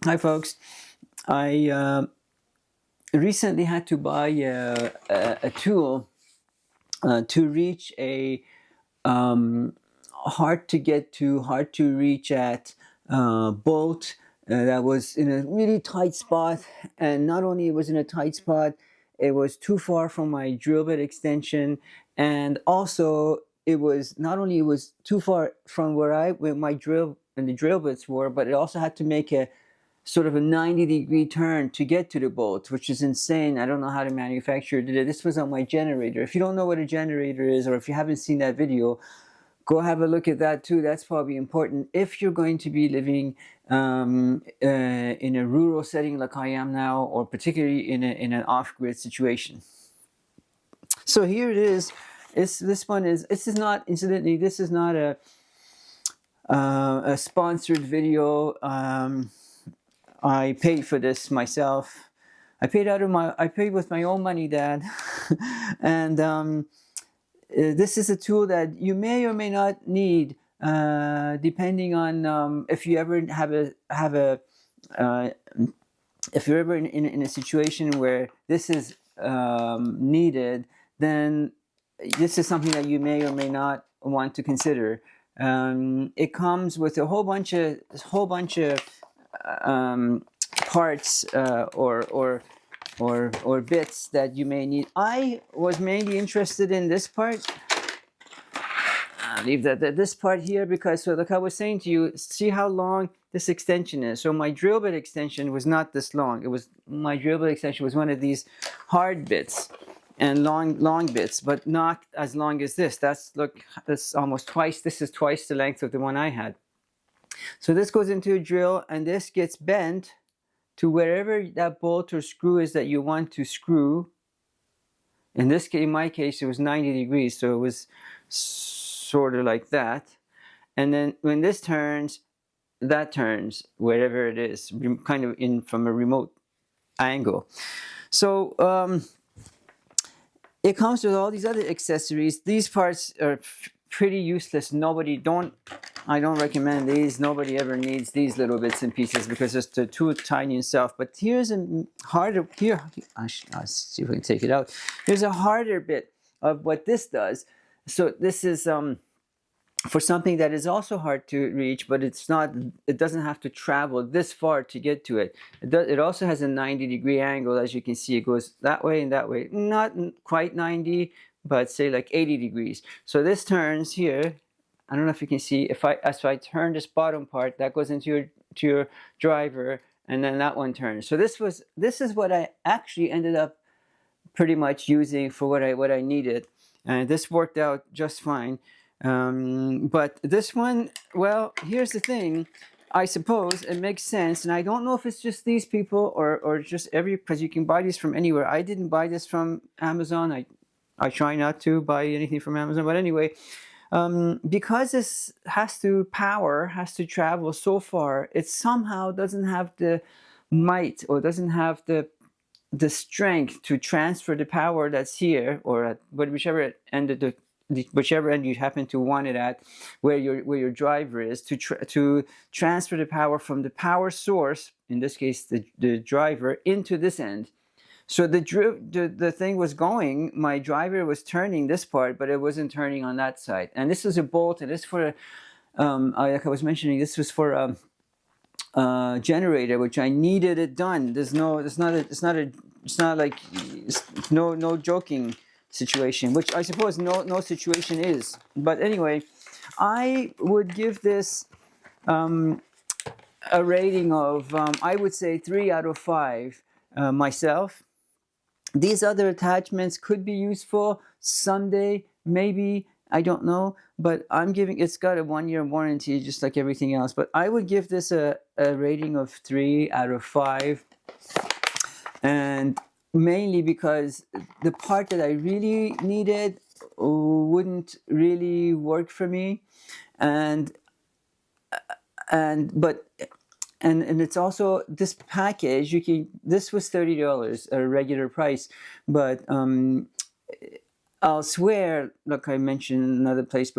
Hi folks, I recently had to buy a tool to reach a hard to get to, hard to reach at bolt that was in a really tight spot. And not only it was in a tight spot, it was too far from my drill bit extension, and also it was not only it was too far from where my drill and the drill bits were, but it also had to make a sort of a 90-degree turn to get to the bolt, which is insane. I don't know how the manufacturer did it. This was on my generator. If you don't know what a generator is, or if you haven't seen that video, go have a look at that too. That's probably important if you're going to be living in a rural setting like I am now, or particularly in an off-grid situation. So here it is. This is not, incidentally, this is not a sponsored video. I paid for this myself. I paid with my own money, Dad. And this is a tool that you may or may not need, depending on if you ever if you're ever in a situation where this is needed. Then this is something that you may or may not want to consider. It comes with a whole bunch of parts or bits that you may need. I was mainly interested in this part. I'll leave this part here because, so like I was saying to you, see how long this extension is. So my drill bit extension was not this long. My drill bit extension was one of these hard bits and long bits, but not as long as this. That's almost twice. This is twice the length of the one I had. So this goes into a drill, and this gets bent to wherever that bolt or screw is that you want to screw. In this case, in my case, it was 90 degrees, so it was sort of like that. And then when this turns, that turns wherever it is, kind of in from a remote angle. So it comes with all these other accessories. These parts are pretty useless. I don't recommend these. Nobody ever needs these little bits and pieces because they're too tiny and soft. But here's a harder, I'll see if we can take it out. Here's a harder bit of what this does. So this is for something that is also hard to reach, but it doesn't have to travel this far to get to it. It also has a 90-degree angle. As you can see, it goes that way and that way. Not quite 90, but say like 80 degrees. So this turns here. I don't know if you can see, as I turn this bottom part, that goes into your driver, and then that one turns. So this is what I actually ended up pretty much using for what I needed, and this worked out just fine. But this one, well, here's the thing. I suppose it makes sense, and I don't know if it's just these people or just because you can buy these from anywhere. I didn't buy this from Amazon. I try not to buy anything from Amazon, but anyway. Because this has to travel so far, it somehow doesn't have the might, or doesn't have the strength to transfer the power that's here, or at whichever end whichever end you happen to want it at, where your driver is, to transfer the power from the power source, in this case the driver, into this end. So the thing was going, my driver was turning this part, but it wasn't turning on that side. And this is a bolt, and this for like I was mentioning, this was for a generator, which I needed it done. It's no joking situation, which I suppose no situation is. But anyway, I would give this a rating of I would say 3 out of 5 myself. These other attachments could be useful someday, maybe, I don't know, but it's got a 1-year warranty just like everything else. But I would give this a rating of 3 out of 5. And mainly because the part that I really needed wouldn't really work for me. And it's also this package. This was $30, a regular price, but elsewhere, like I mentioned in another place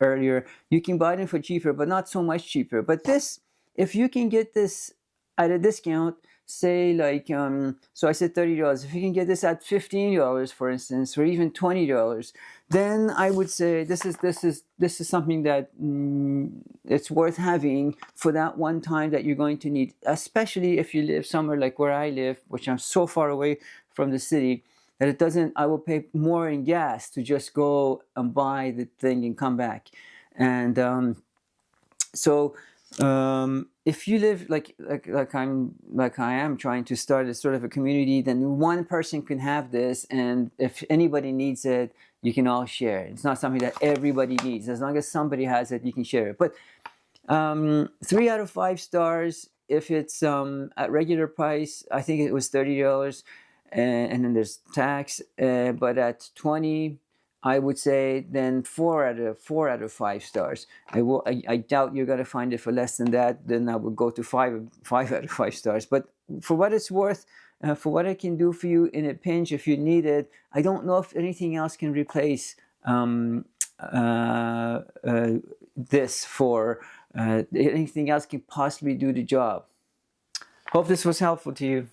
earlier, you can buy them for cheaper, but not so much cheaper. But this, if you can get this at a discount, say like so I said $30. If you can get this at $15, for instance, or even $20, then I would say this is something that it's worth having for that one time that you're going to need, especially if you live somewhere like where I live, which I'm so far away from the city that it doesn't, I will pay more in gas to just go and buy the thing and come back. And so if you live like I am trying to start a sort of a community, then one person can have this, and if anybody needs it, you can all share it. It's not something that everybody needs. As long as somebody has it, you can share it. But 3 out of 5 stars. If it's at regular price, I think it was $30, and then there's tax. But at 20, I would say then 4 out of 5 stars. I doubt you're gonna find it for less than that. Then I would go to 5 out of 5 stars. But for what it's worth, for what I can do for you in a pinch, if you need it, I don't know if anything else can replace this. For anything else can possibly do the job. Hope this was helpful to you.